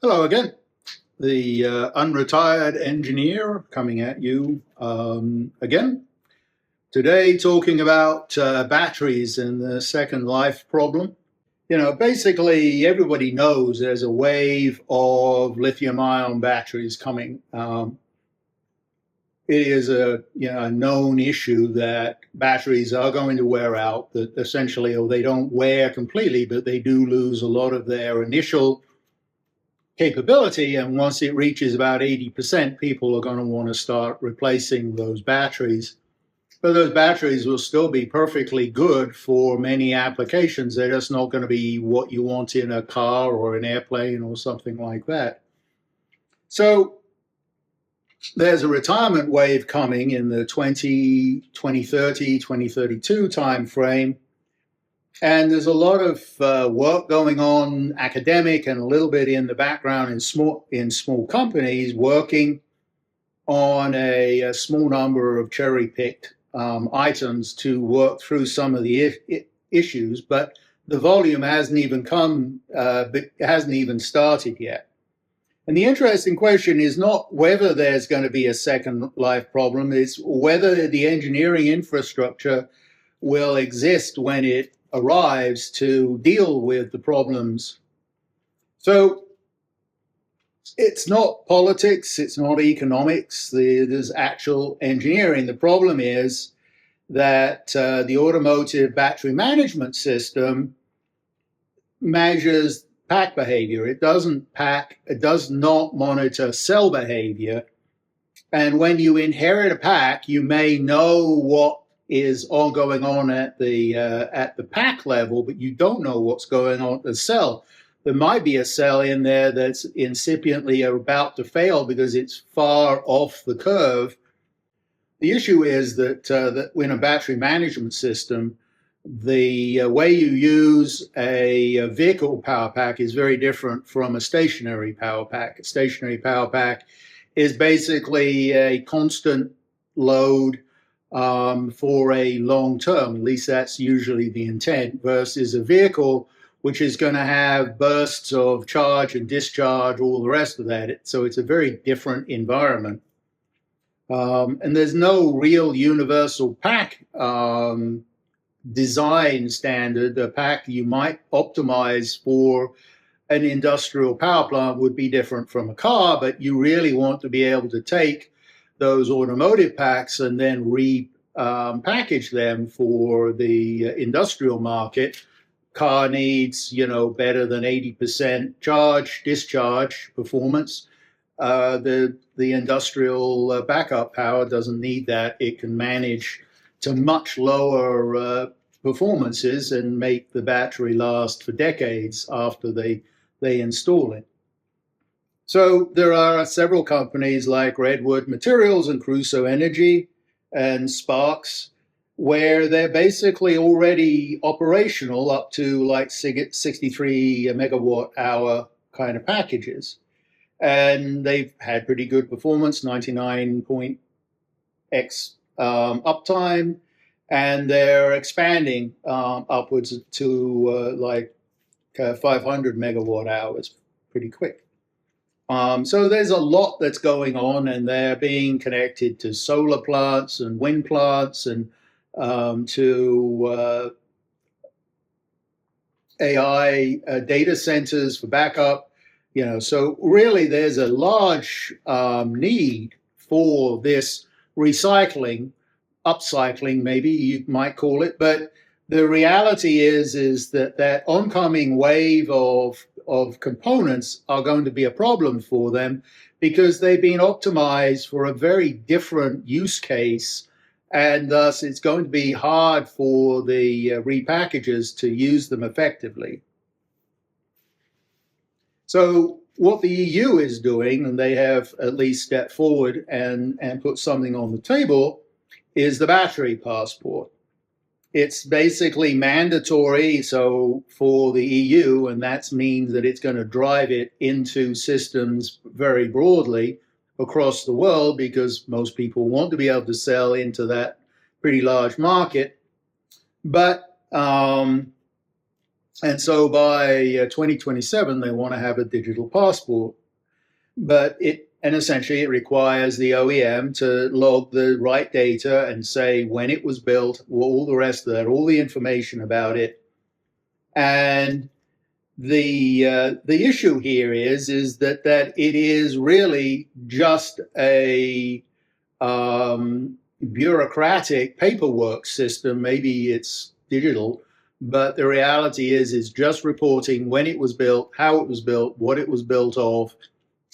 Hello again. The unretired engineer coming at you again. Today, talking about batteries and the second life problem. Basically, everybody knows there's a wave of lithium-ion batteries coming. It is a known issue that batteries are going to wear out. That essentially, or they don't wear completely, but they do lose a lot of their initial capability, and once it reaches about 80%, people are going to want to start replacing those batteries. But those batteries will still be perfectly good for many applications. They're just not going to be what you want in a car or an airplane or something like that. So there's a retirement wave coming in the 2030, 2032 timeframe. And there's a lot of work going on, academic and a little bit in the background in small companies, working on a small number of cherry-picked items to work through some of the issues. But the volume hasn't even hasn't even started yet. And the interesting question is not whether there's going to be a second life problem; it's whether the engineering infrastructure will exist when it arrives to deal with the problems. So it's not politics, it's not economics, there's actual engineering. The problem is that the automotive battery management system measures pack behavior. It does not monitor cell behavior. And when you inherit a pack, you may know what is all going on at the pack level, but you don't know what's going on at the cell. There might be a cell in there that's incipiently about to fail because it's far off the curve. The issue is that in a battery management system, the way you use a vehicle power pack is very different from a stationary power pack. A stationary power pack is basically a constant load for a long term. At least that's usually the intent, versus a vehicle which is going to have bursts of charge and discharge, all the rest of that. So it's a very different environment. And there's no real universal pack design standard. A pack you might optimize for an industrial power plant would be different from a car, but you really want to be able to take those automotive packs and then repackage them for the industrial market. Car needs, better than 80% charge, discharge performance. The industrial backup power doesn't need that. It can manage to much lower performances and make the battery last for decades after they install it. So there are several companies like Redwood Materials and Crusoe Energy and Sparks, where they're basically already operational up to like 63 megawatt hour kind of packages. And they've had pretty good performance, 99.x uptime, and they're expanding upwards to 500 megawatt hours pretty quick. So there's a lot that's going on, and they're being connected to solar plants and wind plants and to AI data centers for backup. So really there's a large need for this recycling, upcycling, maybe you might call it. But the reality is that oncoming wave of components are going to be a problem for them because they've been optimized for a very different use case. And thus, it's going to be hard for the repackagers to use them effectively. So what the EU is doing, and they have at least stepped forward and put something on the table, is the battery passport. It's basically mandatory for the EU, and that means that it's going to drive it into systems very broadly across the world because most people want to be able to sell into that pretty large market. But And so by 2027, they want to have a digital passport. And essentially it requires the OEM to log the right data and say when it was built, all the rest of that, all the information about it. And the issue here is that it is really just a bureaucratic paperwork system. Maybe it's digital, but the reality is it's just reporting when it was built, how it was built, what it was built of,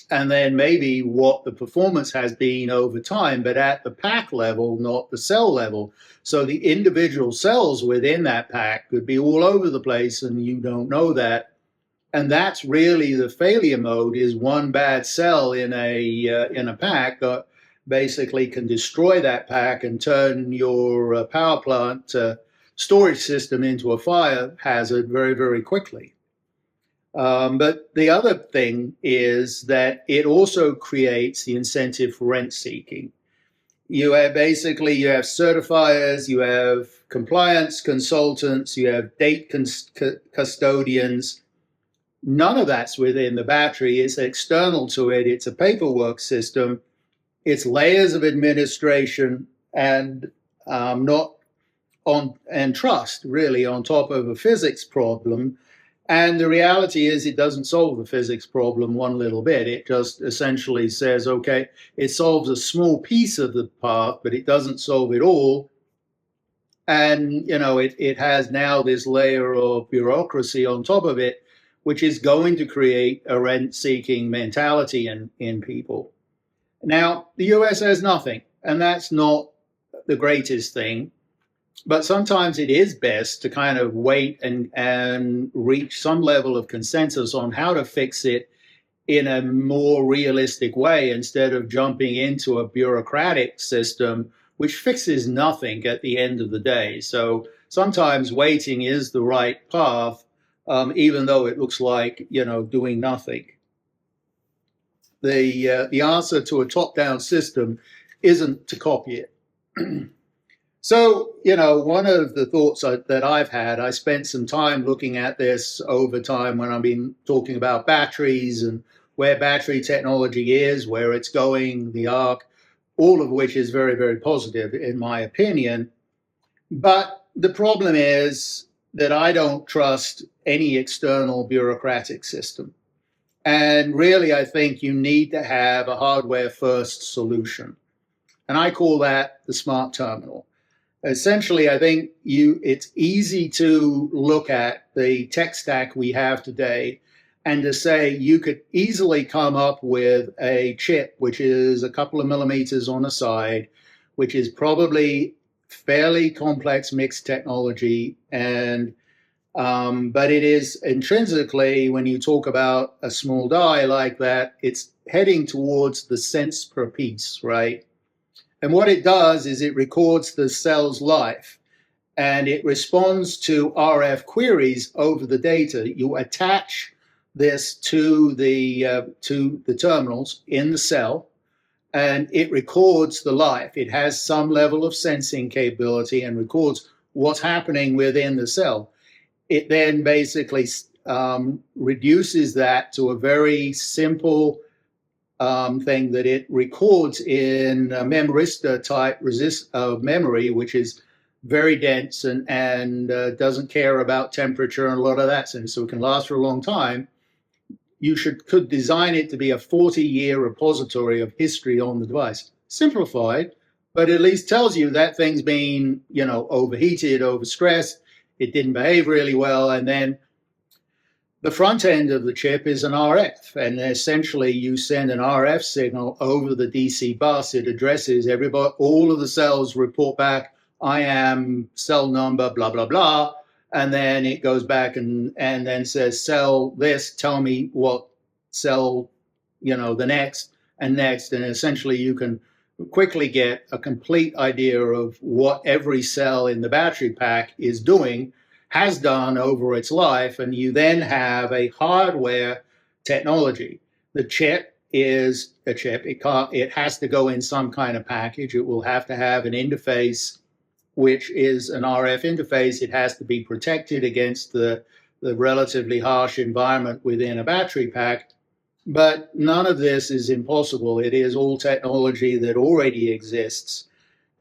and then maybe what the performance has been over time, but at the pack level, not the cell level. So the individual cells within that pack could be all over the place and you don't know that. And that's really the failure mode, is one bad cell in a pack basically can destroy that pack and turn your power plant storage system into a fire hazard very, very quickly. But the other thing is that it also creates the incentive for rent seeking. You have certifiers, you have compliance consultants, you have date custodians. None of that's within the battery. It's external to it. It's a paperwork system. It's layers of administration and trust really on top of a physics problem. And the reality is it doesn't solve the physics problem one little bit. It just essentially says, okay, it solves a small piece of the path, but it doesn't solve it all. And, it has now this layer of bureaucracy on top of it, which is going to create a rent-seeking mentality in people. Now, the US has nothing, and that's not the greatest thing. But sometimes it is best to kind of wait and reach some level of consensus on how to fix it in a more realistic way, instead of jumping into a bureaucratic system which fixes nothing at the end of the day. So sometimes waiting is the right path, even though it looks like, doing nothing. The answer to a top-down system isn't to copy it. So, one of the thoughts that I've had, I spent some time looking at this over time when I've been talking about batteries and where battery technology is, where it's going, the arc, all of which is very, very positive in my opinion. But the problem is that I don't trust any external bureaucratic system. And really, I think you need to have a hardware first solution. And I call that the smart terminal. Essentially, I think it's easy to look at the tech stack we have today and to say you could easily come up with a chip which is a couple of millimeters on the side, which is probably fairly complex mixed technology, and but it is intrinsically, when you talk about a small die like that, it's heading towards the cents per piece, right? And what it does is it records the cell's life, and it responds to RF queries over the data. You attach this to the terminals in the cell, and it records the life. It has some level of sensing capability and records what's happening within the cell. It then basically reduces that to a very simple thing that it records in a memristor type memory, which is very dense and doesn't care about temperature and a lot of that, so it can last for a long time. You could design it to be a 40-year repository of history on the device. Simplified, but at least tells you that thing's been, overheated, overstressed, it didn't behave really well, and then the front end of the chip is an RF, and essentially you send an RF signal over the DC bus. It addresses everybody, all of the cells report back, I am cell number, blah, blah, blah. And then it goes back and then says, cell this, tell me what cell, the next and next. And essentially you can quickly get a complete idea of what every cell in the battery pack is doing, has done over its life, and you then have a hardware technology. The chip is a chip. It has to go in some kind of package. It will have to have an interface, which is an RF interface. It has to be protected against the the relatively harsh environment within a battery pack. But none of this is impossible. It is all technology that already exists.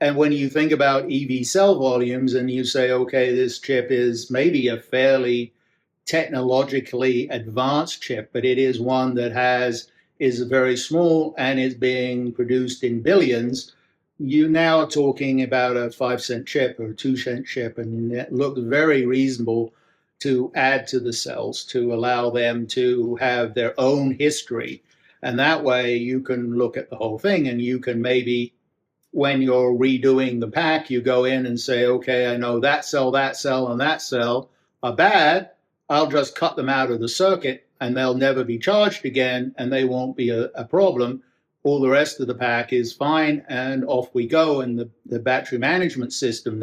And when you think about EV cell volumes and you say, okay, this chip is maybe a fairly technologically advanced chip, but it is one that is very small and is being produced in billions. You now are talking about a 5-cent chip or a 2-cent chip, and it looks very reasonable to add to the cells to allow them to have their own history. And that way you can look at the whole thing, and you can maybe, when you're redoing the pack, you go in and say, okay, I know that cell, and that cell are bad. I'll just cut them out of the circuit and they'll never be charged again and they won't be a problem. All the rest of the pack is fine and off we go. And the battery management system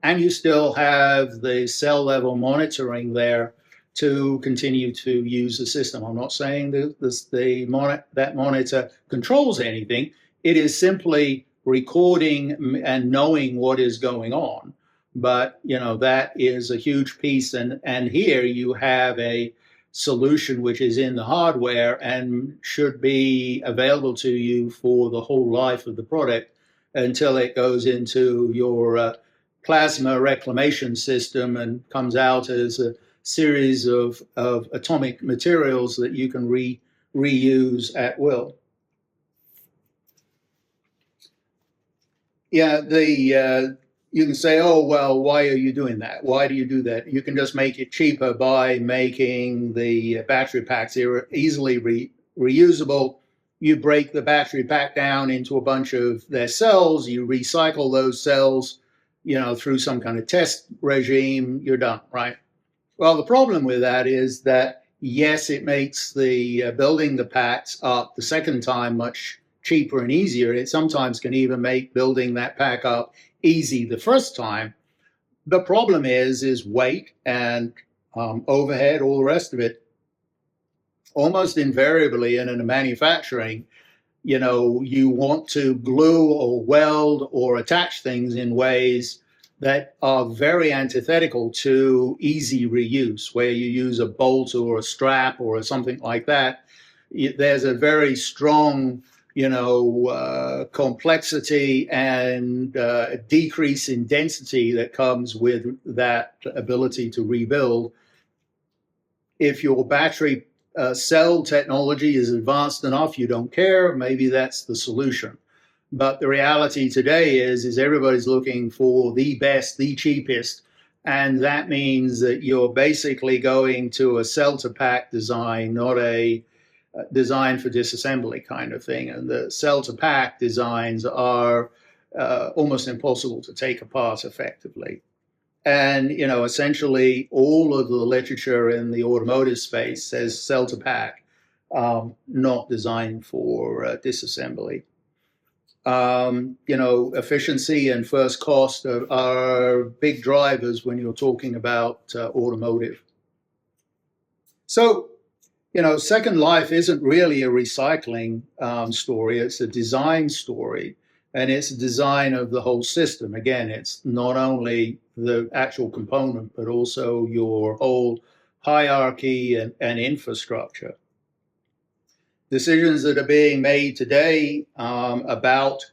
and you still have the cell level monitoring there to continue to use the system. I'm not saying that monitor controls anything. It is simply recording and knowing what is going on. But, that is a huge piece. And here you have a solution which is in the hardware and should be available to you for the whole life of the product until it goes into your plasma reclamation system and comes out as a series of atomic materials that you can reuse at will. Yeah, you can say, oh, well, why are you doing that? Why do you do that? You can just make it cheaper by making the battery packs easily reusable. You break the battery pack down into a bunch of their cells. You recycle those cells, through some kind of test regime. You're done, right? Well, the problem with that is that, yes, it makes the building the packs up the second time much cheaper and easier. It sometimes can even make building that pack up easy the first time. The problem is weight and overhead, all the rest of it. Almost invariably in a manufacturing, you want to glue or weld or attach things in ways that are very antithetical to easy reuse, where you use a bolt or a strap or something like that. There's a very strong complexity and decrease in density that comes with that ability to rebuild. If your battery cell technology is advanced enough, you don't care, maybe that's the solution. But the reality today is everybody's looking for the best, the cheapest, and that means that you're basically going to a cell-to-pack design, not a design for disassembly kind of thing. And the cell-to-pack designs are almost impossible to take apart effectively. And, essentially all of the literature in the automotive space says cell-to-pack, not designed for disassembly. Efficiency and first cost are big drivers when you're talking about automotive. So, Second Life isn't really a recycling story. It's a design story, and it's a design of the whole system. Again, it's not only the actual component, but also your whole hierarchy and infrastructure. Decisions that are being made today about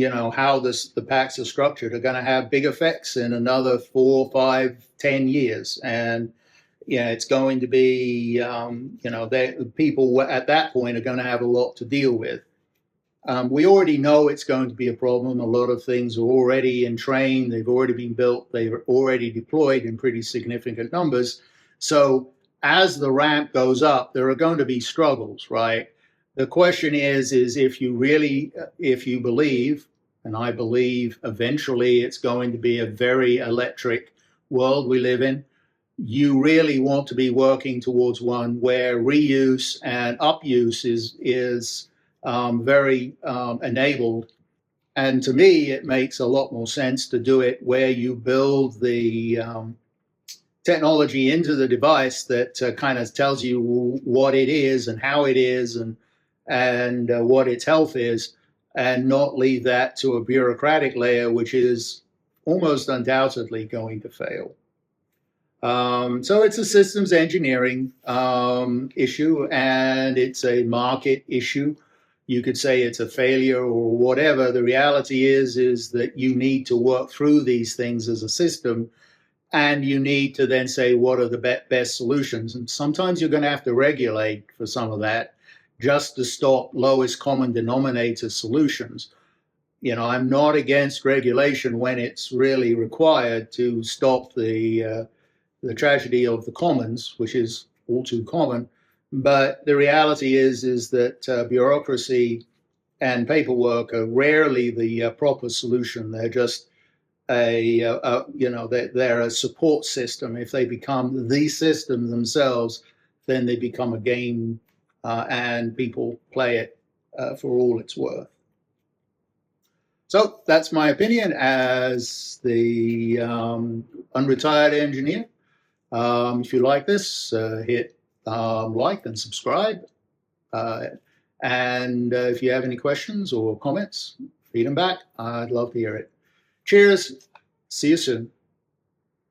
how the packs are structured are going to have big effects in another 4, 5, 10 years. And it's going to be, people at that point are going to have a lot to deal with. We already know it's going to be a problem. A lot of things are already in train. They've already been built. They're already deployed in pretty significant numbers. So as the ramp goes up, there are going to be struggles, right? The question is if you believe, and I believe eventually it's going to be a very electric world we live in, you really want to be working towards one where reuse and upuse is very enabled. And to me, it makes a lot more sense to do it where you build the technology into the device that kind of tells you what it is and how it is and what its health is, and not leave that to a bureaucratic layer, which is almost undoubtedly going to fail. So it's a systems engineering issue, and it's a market issue. You could say it's a failure or whatever. The reality is that you need to work through these things as a system, and you need to then say what are the best solutions. And sometimes you're going to have to regulate for some of that just to stop lowest common denominator solutions. I'm not against regulation when it's really required to stop the tragedy of the commons, which is all too common. But the reality is that bureaucracy and paperwork are rarely the proper solution. They're just they're a support system. If they become the system themselves, then they become a game, and people play it for all it's worth. So that's my opinion as the unretired engineer. If you like this, hit like and subscribe. And if you have any questions or comments, feed them back. I'd love to hear it. Cheers. See you soon.